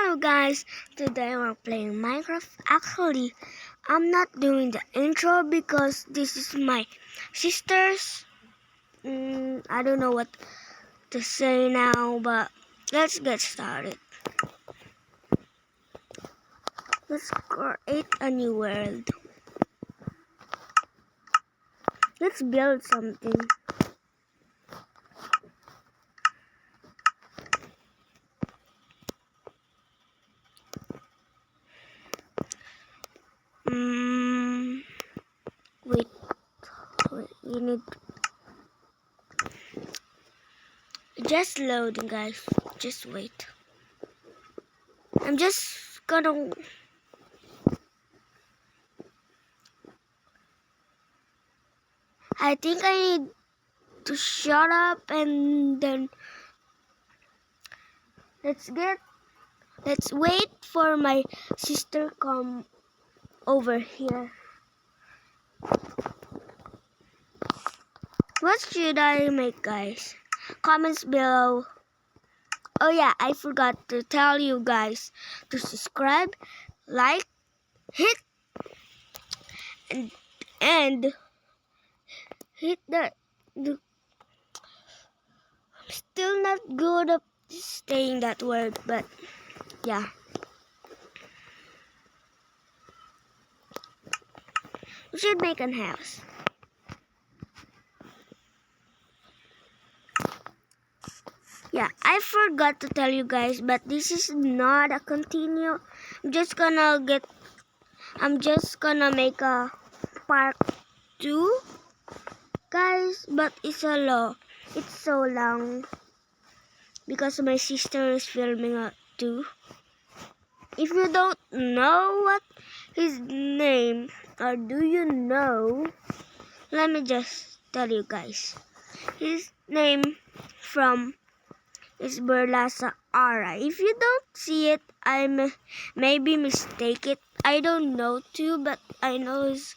Hello guys, today we're playing Minecraft. Actually, I'm not doing the intro because this is my sister's. I don't know what to say now, but let's get started. Let's create a new world. Let's build something. Wait, you need just loading, guys. Just wait. I'm just gonna. I think I need to shut up and then let's wait for my sister come over here. What should I make, guys? Comments below. Oh yeah, I forgot to tell you guys to subscribe, like, hit and hit the I'm still not good at saying that word, but yeah. We should make a house. Yeah, I forgot to tell you guys, but this is not a continue. I'm just gonna make a part 2, guys, but it's so long because my sister is filming it too. If you don't know what his name, or do you know, let me just tell you guys. His name is Berlasa Ara. If you don't see it, I maybe mistake it. I don't know too, but I know it's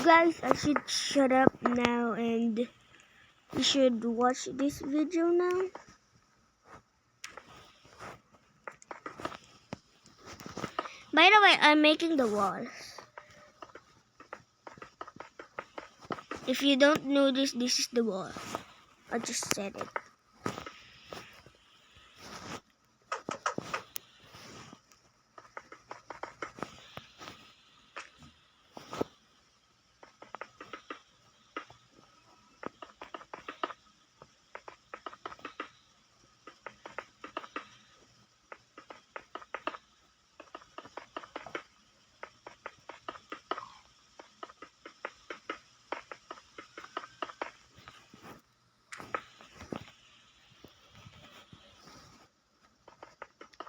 guys, I should shut up now and you should watch this video now. By the way, I'm making the walls. If you don't know this is the wall. I just said it.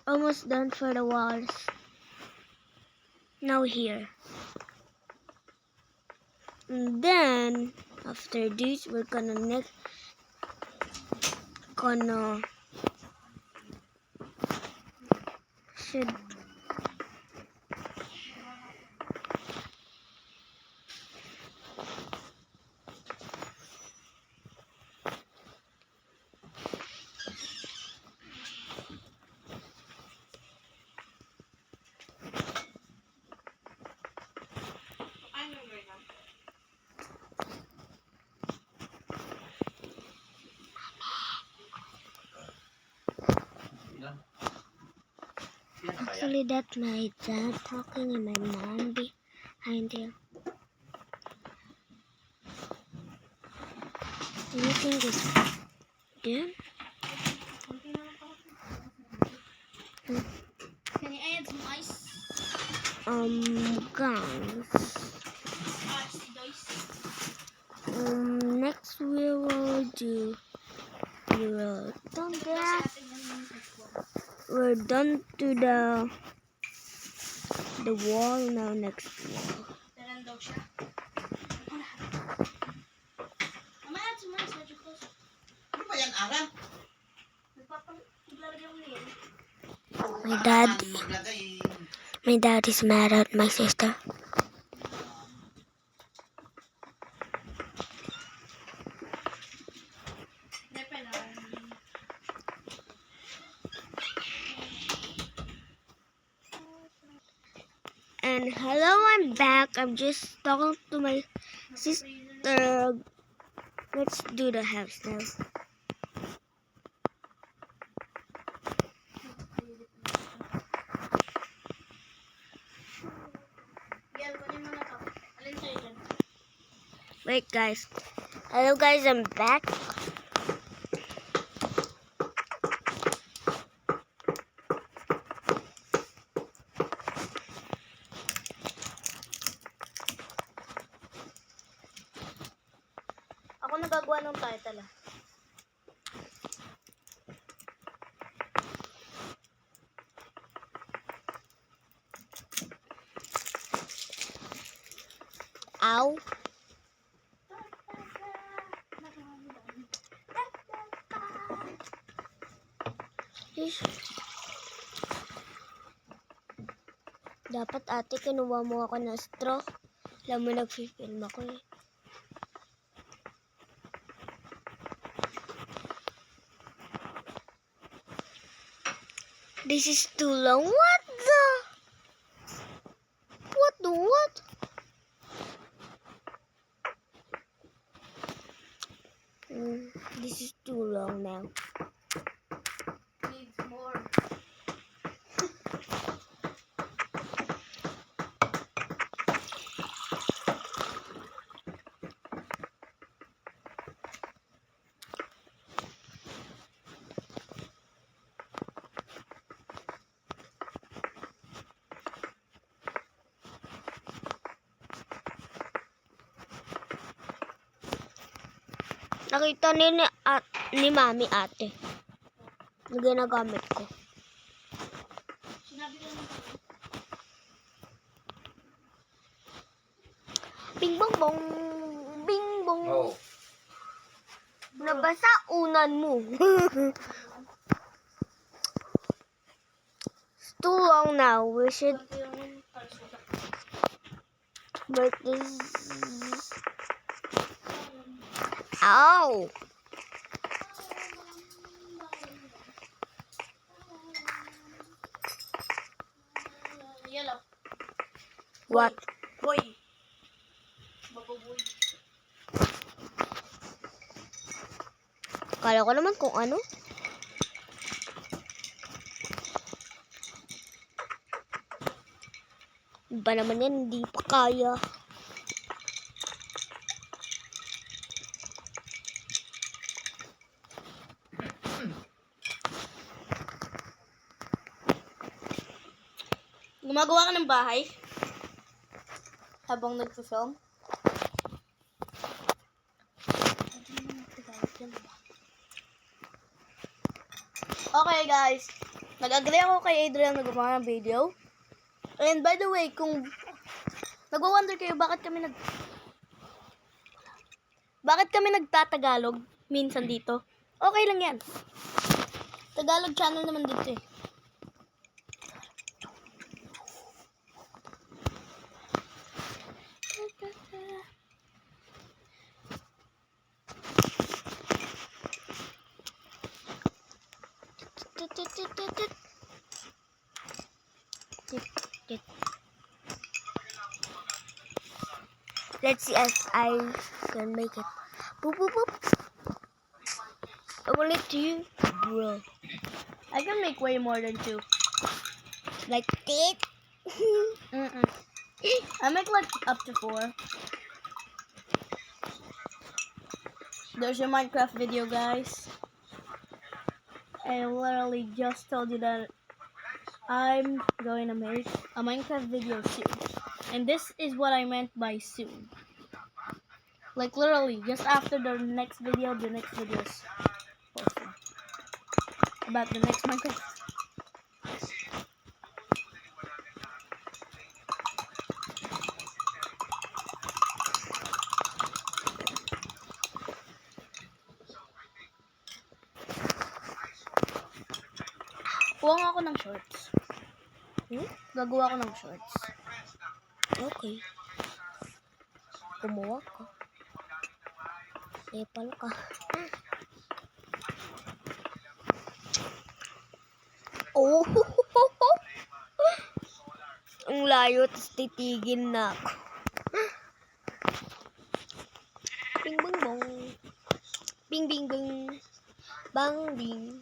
Almost done for the walls. Now here. And then after this we're gonna should actually that's my dad talking and my mom behind here. Anything is good? Can you add some ice? Guys. Next we will done that. We're done to the wall now. Next wall. My dad is mad at my sister. And hello, I'm back. I'm just talking to my sister. Let's do the house now. Wait guys. Hello guys, I'm back. Ako nagagawa ng title ah. Ow. Dapat ate, kinuha mo ako ng straw. Alam mo, nag-film ako eh. This is too long. What the? What? This is too long now. Needs more. Nakita ni mami ate. Na ginagamit ko. Sinabi ko naman. Bing bong bong. Bing bong. Oh. Nabasa unan mo. It's too long now. We should break this. Ow! Yellow. What? Boy. Bababoy. Kala ko naman kung ano. Ba naman yan, hindi pa kaya. Gumagawa ka ng bahay habang nagpo-film. Okay guys, nag-agree ako kay Adrian na gumawa ng video. And by the way, kung nagwa-wonder kayo bakit kami nagtatagalog minsan dito, okay lang yan. Tagalog channel naman dito eh. Let's see if I can make it. Boop, boop, boop. I want it to, bro. I can make way more than 2. Like that. I make like up to 4. There's your Minecraft video, guys. I literally just told you that I'm going to make a Minecraft video soon. And this is what I meant by soon. Like literally, just after the next video is posted. About the next Minecraft. Kuha nga ako ng shorts. Gagawa ko ng shorts. Okay. Kumuha ka. Nepal ka. Oh. ganong layo, tapos titigil na ako. Bing bong bong. Bing bing bing. Bang bing.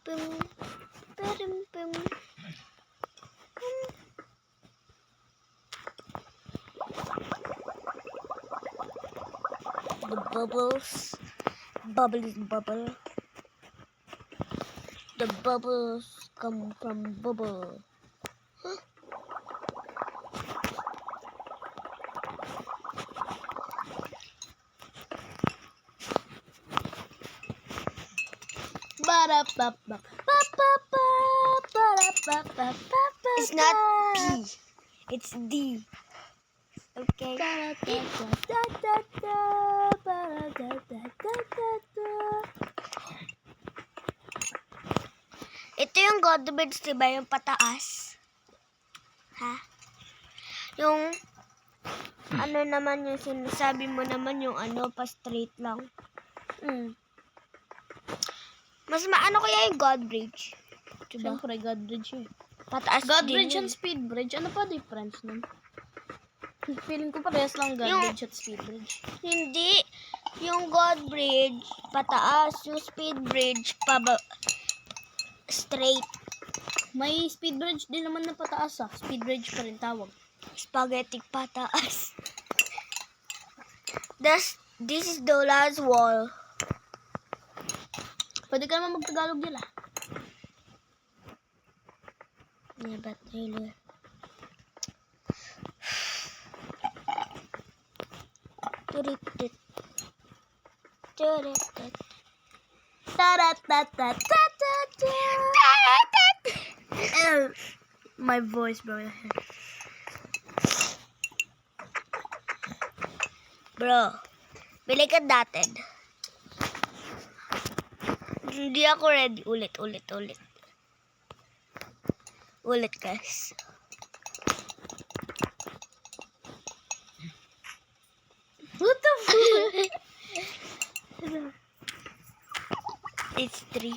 Pum. Pum pum. The bubbles. Bubbly bubble. The bubbles come from bubble. Huh? It's not P. It's D. Okay. Ito yung Godbirds, diba? Yung pataas. Ha? Yung, ano naman yung sinasabi mo naman yung ano, pa straight lang. Mas maano kaya yung Godbridge? Diba? Siyempre, Godbridge yun. Pataas Godbridge din and yun. Speedbridge. Ano pa difference nun? Feeling ko parehas lang Godbridge at Speedbridge. Hindi. Yung Godbridge, pataas. Yung Speedbridge, straight. May Speedbridge din naman na pataas ah. Speedbridge pa rin tawag. Spaghetti pataas. This is the last wall. Pwede ka naman mag-Tagalog yun ah. Yeah, but Taylor. My voice, bro. Bro, bili ka dated. Hindi ako ready. Ulit. Ulit, guys. What the fuck? It's 3.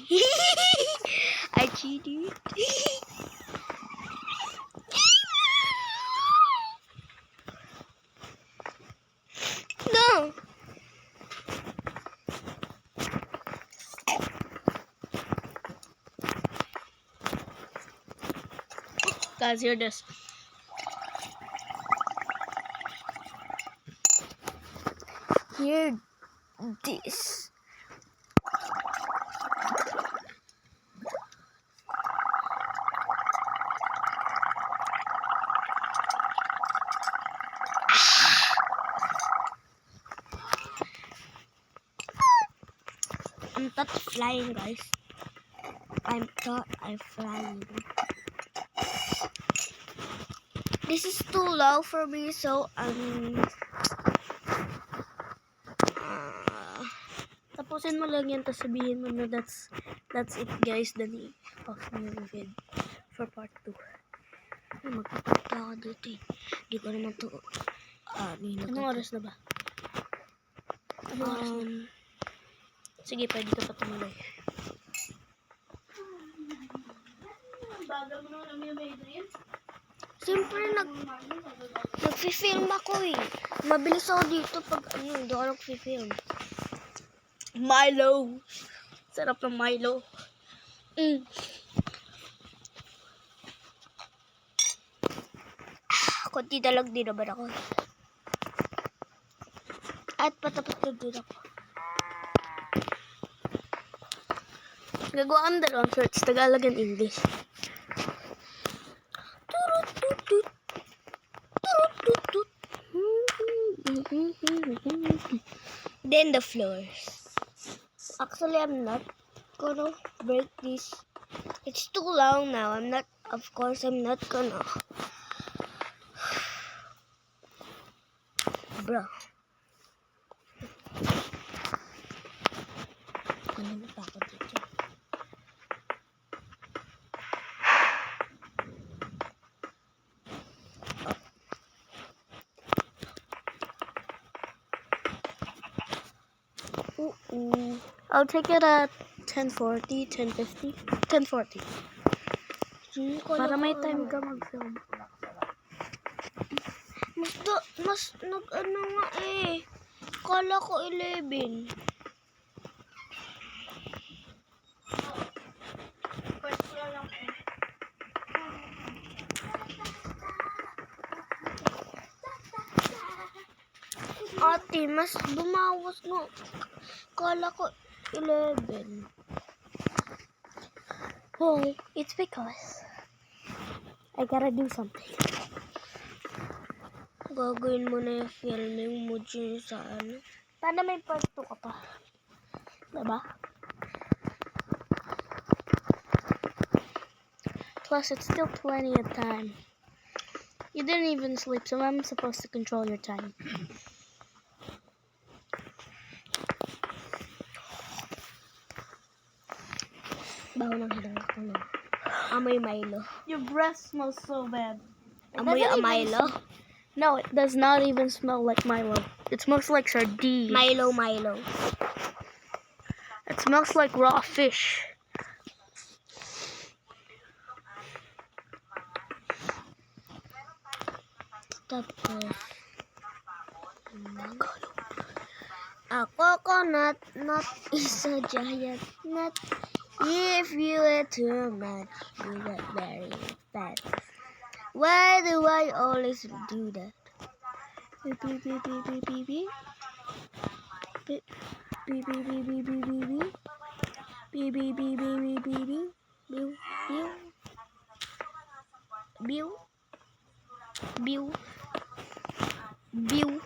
I cheated. No. Guys, hear this. Hear this. I'm not flying, guys. I'm flying. This is too low for me, so Tapusin mo lang yan, tapos sabihin mo na that's it guys, the name of new vid for part 2. magpapakita ako dito eh. Hindi ko naman to Anong oras na ba? Anong oras na? Sige, pwede ka pa tumuloy. Bagal mo naman yung Adrian. Siyempre, nag-film ako eh. Mabilis ako dito pag hindi ako nag-film. Milo. Sarap ng Milo. Kunti dalag din naman ako. At patapos na din ako. Gagawa ang dalawang shorts, Tagalog and English. Then the floors. Actually, I'm not gonna break this. It's too long now. Of course, I'm not gonna. Bro. Ano pa ako dito? I'll take it at 10:40, 10:50, 10:40. Para may time ka mag-film. Mas nag-ano nga eh. Kala ko 11. Ate, mas bumawas no. Kala ko 11. Well, it's because I gotta do something. Gagawin mo na yung filming mo dyan sa ano. Para may part 2 ka pa. Diba? Plus, it's still plenty of time. You didn't even sleep, so I'm supposed to control your time. Baho ng hilang ko na. Amoy Milo. Your breath smells so bad. Amoy Milo? No, it does not even smell like Milo. It smells like sardines. Milo. It smells like raw fish. Tapos, a coconut nut is a giant nut. If you eat too much, you get very fat. Why do I always do that? Beep, beep, beep, beep, beep, beep, beep. Beep, beep, beep, beep, beep, beep, beep, beep. Beep, beep, beep, beep, beep, beep, beep. Beep, beep. Beep. Beep.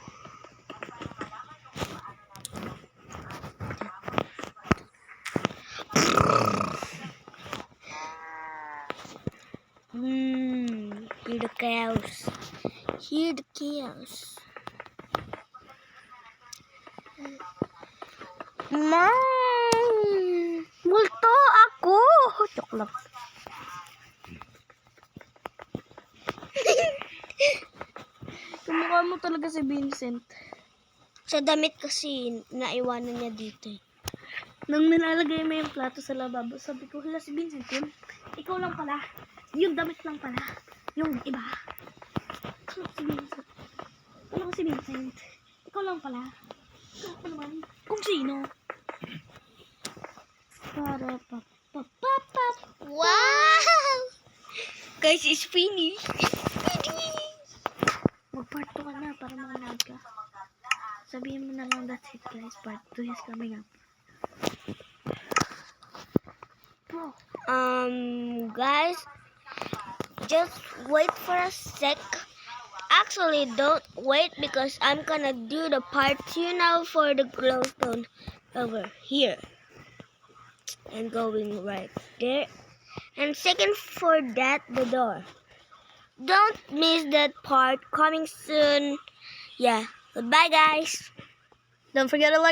Hear the cows. Hear the cows. Multo ako! Joke lang. Kumukha mo talaga si Vincent. Sa damit kasi, naiwanan niya dito. Nang nilalagay mo yung plato sa lababo, sabi ko, hala si Vincent yun. Ikaw lang pala. Yung damit lang pala. Yung iba. Ano si Vincent? Ano ko si Vincent? Ikaw lang pala. Ikaw pa naman. Kung sino. Para pa. Wow! Guys, it's finished. It's finished. Mag-part 2 ka na para makanood ka. Sabihin mo na lang, that's it guys. Part 2 is coming up. Bro. Guys, just wait for a sec. Actually, don't wait because I'm gonna do the part 2 now for the glowstone over here. And going right there. And second for that, the door. Don't miss that part coming soon. Yeah, goodbye guys. Don't forget to like